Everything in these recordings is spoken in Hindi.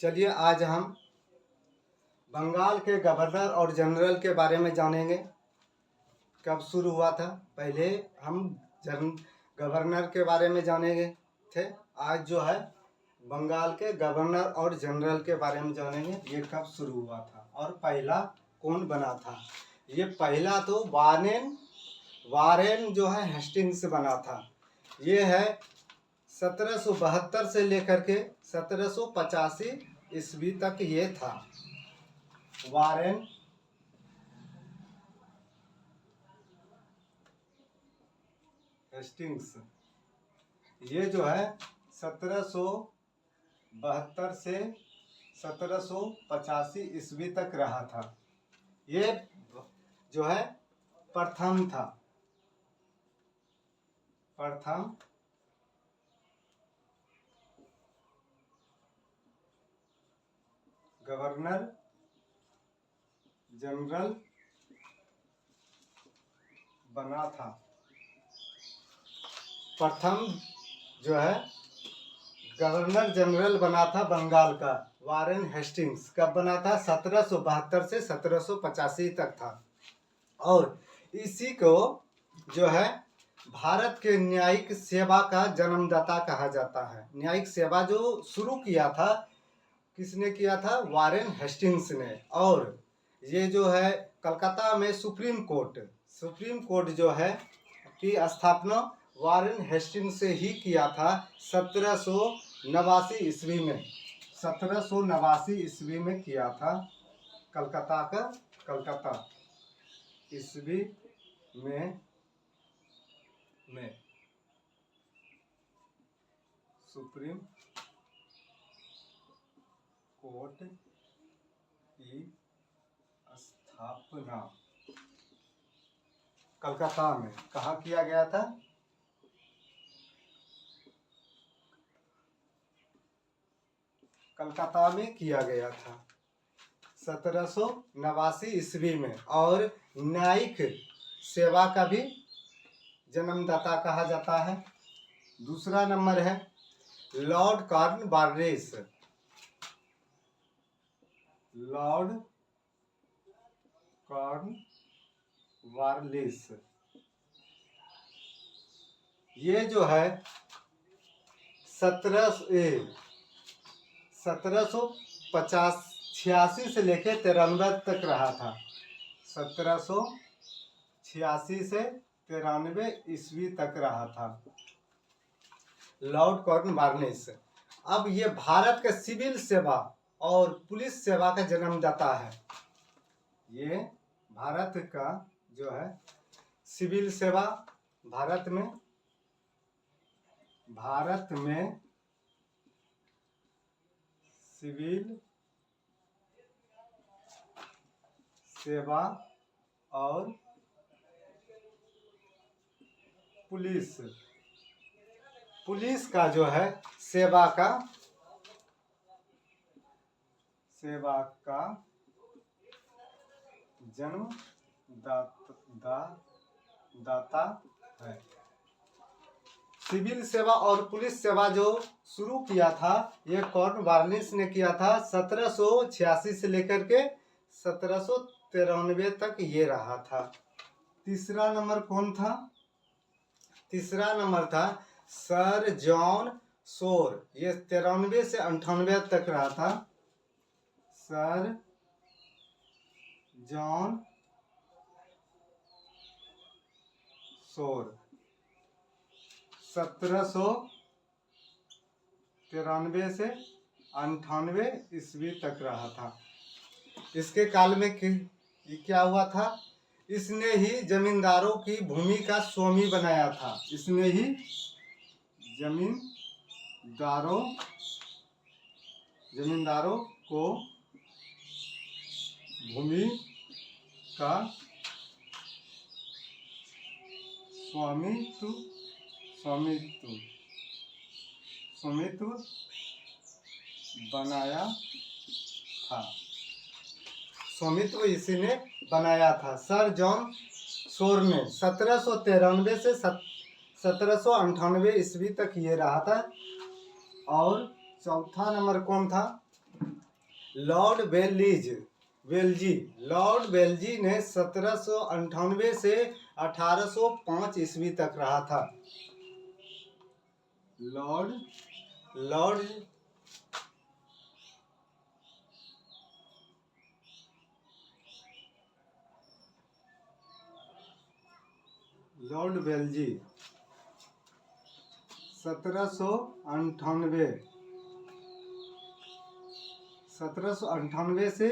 चलिए आज हम बंगाल के गवर्नर और जनरल के बारे में जानेंगे। कब शुरू हुआ था, पहले हम गवर्नर के बारे में जानेंगे थे। आज जो है बंगाल के गवर्नर और जनरल के बारे में जानेंगे, ये कब शुरू हुआ था और पहला कौन बना था। ये पहला तो वारेन जो है हेस्टिंग्स बना था। ये है 1772 से लेकर के 1785 ईस्वी तक ये था। वारेन हेस्टिंग्स ये जो है 1772 से 1785 ईस्वी तक रहा था। ये जो है प्रथम गवर्नर जनरल बना था। प्रथम जो है गवर्नर जनरल बना था बंगाल का वारेन हेस्टिंग्स। कब बना था? 1772 से 1785 तक था। और इसी को जो है भारत के न्यायिक सेवा का जन्मदाता कहा जाता है। न्यायिक सेवा जो शुरू किया था, किसने किया था? वारेन हेस्टिंग्स ने। और ये जो है कलकत्ता में सुप्रीम कोर्ट जो है की स्थापना वारेन हेस्टिंग्स से ही किया था 1789 ईस्वी में। 1789 ईस्वी में किया था। कलकत्ता ईस्वी में सुप्रीम कोर्ट की स्थापना कलकत्ता में कहाँ किया गया था? कलकत्ता में किया गया था 1789 ईस्वी में। और न्यायिक सेवा का भी जन्मदाता कहा जाता है। दूसरा नंबर है लॉर्ड कॉर्नवालिस। लॉर्ड कॉर्नवालिस ये जो है 1786 से लेके 93 तक रहा था। 1786 से 93 ईस्वी तक रहा था लॉर्ड कॉर्नवालिस। अब ये भारत के सिविल सेवा और पुलिस सेवा का जन्मदाता है। ये भारत का जो है सिविल सेवा, भारत में सिविल सेवा और पुलिस का जो है सेवा का जन्मदाता है। सिविल सेवा और पुलिस सेवा जो शुरू किया था, ये कॉर्नवालिस ने किया था। 1786 से लेकर के 1793 तक ये रहा था। तीसरा नंबर कौन था? तीसरा नंबर था सर जॉन शोर। ये 93 से 98 तक रहा था। सर जॉन शोर 1793 से 98 ईस्वी तक रहा था। इसके काल में क्या हुआ था? इसने ही जमींदारों की भूमि का स्वामी बनाया था। इसने ही जमींदारों को भूमि का स्वामित्व बनाया था। स्वामित्व इसी ने बनाया था। सर जॉन शोर ने 1793 से 1798 ईस्वी तक ये रहा था। और चौथा नंबर कौन था? लॉर्ड वेल्जी ने 1798 से 1805 ईस्वी तक रहा था। लॉर्ड वेल्जी 1798 से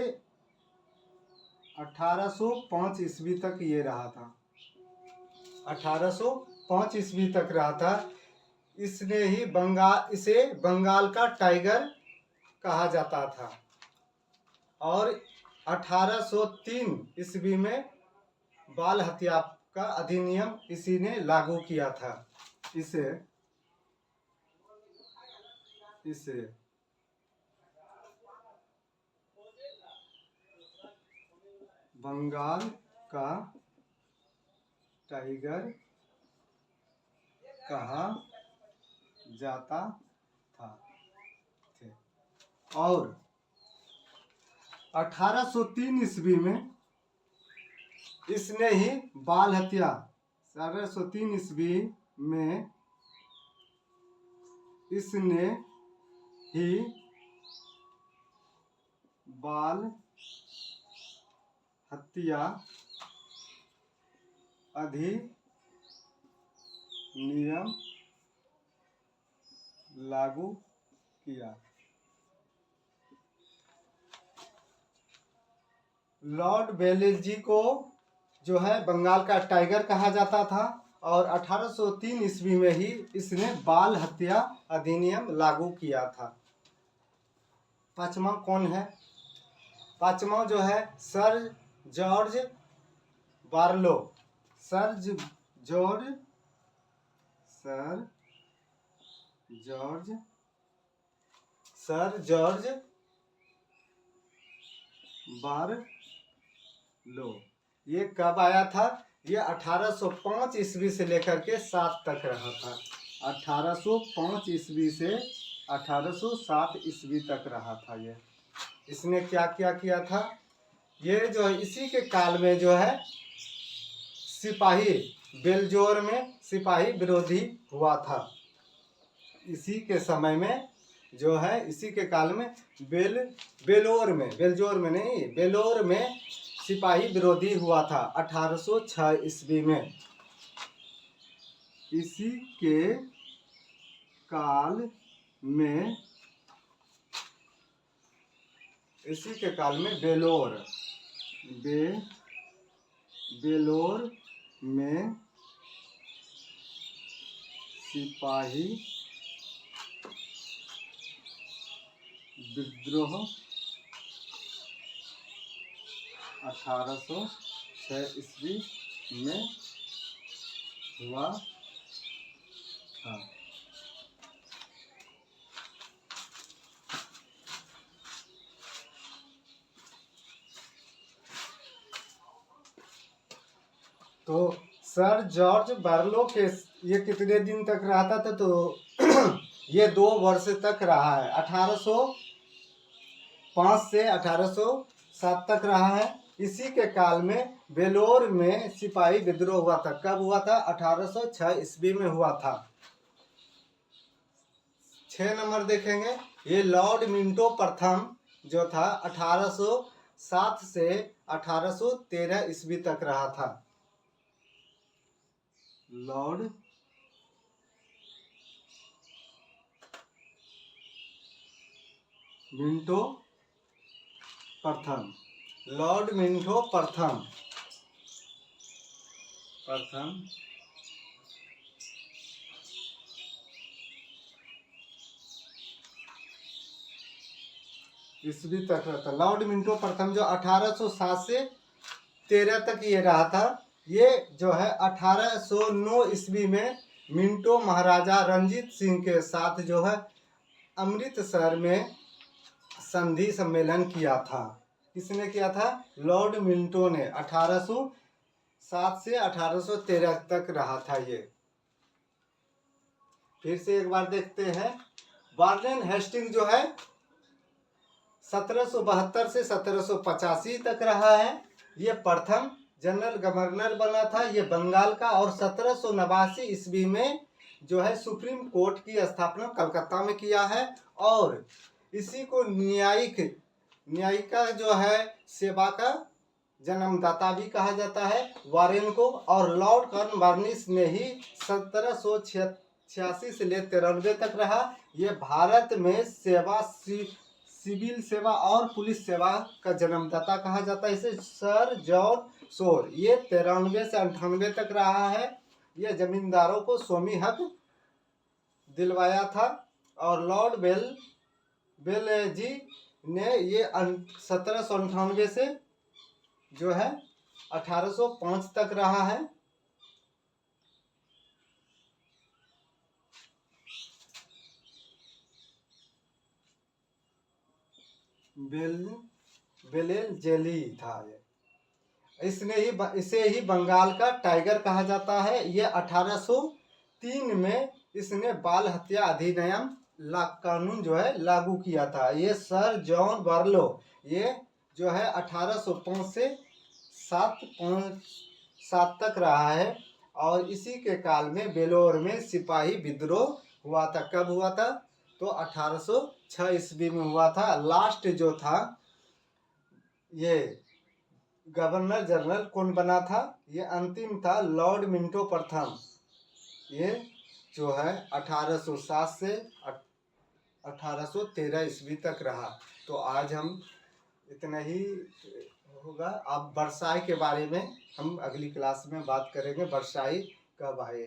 1805 ईस्वी तक ये रहा था। 1805 ईस्वी तक रहा था। इसने ही इसे बंगाल का टाइगर कहा जाता था। और 1803 ईस्वी में बाल हत्या का अधिनियम इसी ने लागू किया था। इसे बंगाल का टाइगर कहा जाता था। और 1803 ईस्वी में इसने ही बाल हत्या 1803 ईस्वी में इसने ही बाल हत्या अधिनियम लागू किया। लॉर्ड वेल्जी को जो है बंगाल का टाइगर कहा जाता था। और 1803 ईस्वी में ही इसने बाल हत्या अधिनियम लागू किया था। पांचवा कौन है? पांचवा जो है sir George Barlow. Sir George Barlow. ये कब आया था? ये 1805 ईस्वी से लेकर के 7 तक रहा था। 1805 ईस्वी से 1807 ईस्वी तक रहा था। ये इसने क्या क्या किया था? ये जो है इसी के काल में जो है सिपाही बेलजोर में सिपाही विरोधी हुआ था। इसी के समय में जो है इसी के काल में बेलोर में सिपाही विरोधी हुआ था 1806 ईस्वी में। इसी के काल में बेलोर में सिपाही विद्रोह 1806 ईस्वी में हुआ था। तो सर जॉर्ज बार्लो के ये कितने दिन तक रहा था? तो ये 2 वर्ष तक रहा है। 1805 से 1807 तक रहा है। इसी के काल में बेलोर में सिपाही विद्रोह हुआ था। कब हुआ था? 1806 ईस्वी में हुआ था। 6 नंबर देखेंगे। ये लॉर्ड मिंटो प्रथम जो था 1807 से 1813 ईस्वी तक रहा था। लॉर्ड मिंटो प्रथम ईस्वी तक रहा था। लॉर्ड मिंटो प्रथम जो 1807 से 13 तक ये रहा था। ये जो है 1809 ईस्वी में मिंटो महाराजा रंजीत सिंह के साथ जो है अमृतसर में संधि सम्मेलन किया था। किसने किया था? लॉर्ड मिंटो ने। 1807 से 1813 तक रहा था ये। फिर से एक बार देखते हैं। वारेन हेस्टिंग जो है 1772 से 1785 तक रहा है। ये प्रथम जनरल गवर्नर बना था ये बंगाल का। और 1789 ईस्वी में जो है सुप्रीम कोर्ट की स्थापना कलकत्ता में किया है। और इसी को न्यायिका जो है सेवा का जन्मदाता भी कहा जाता है वारेन को। और लॉर्ड कॉर्नवालिस ने ही 1786 से लेकर 93 तक रहा। ये भारत में सिविल सेवा और पुलिस सेवा का जन्मदाता कहा जाता है इसे। सर जॉन शोर ये 93 से 98 तक रहा है। ये जमींदारों को स्वामी हक दिलवाया था। और लॉर्ड बेलजी ने ये 1798 से जो है 1805 तक रहा है। बेलेजेली था ये। इसे ही बंगाल का टाइगर कहा जाता है। ये 1803 में इसने बाल हत्या अधिनियम कानून जो है लागू किया था। ये सर जॉन बार्लो ये जो है 1805 से 7 तक रहा है। और इसी के काल में बेलोर में सिपाही विद्रोह हुआ था। कब हुआ था? तो 1806 ईस्वी में हुआ था। लास्ट जो था ये गवर्नर जनरल कौन बना था? ये अंतिम था लॉर्ड मिंटो प्रथम। ये जो है 1807 से 1813 ईस्वी तक रहा। तो आज हम इतना ही होगा। अब वर्साई के बारे में हम अगली क्लास में बात करेंगे। वर्साई कब आए।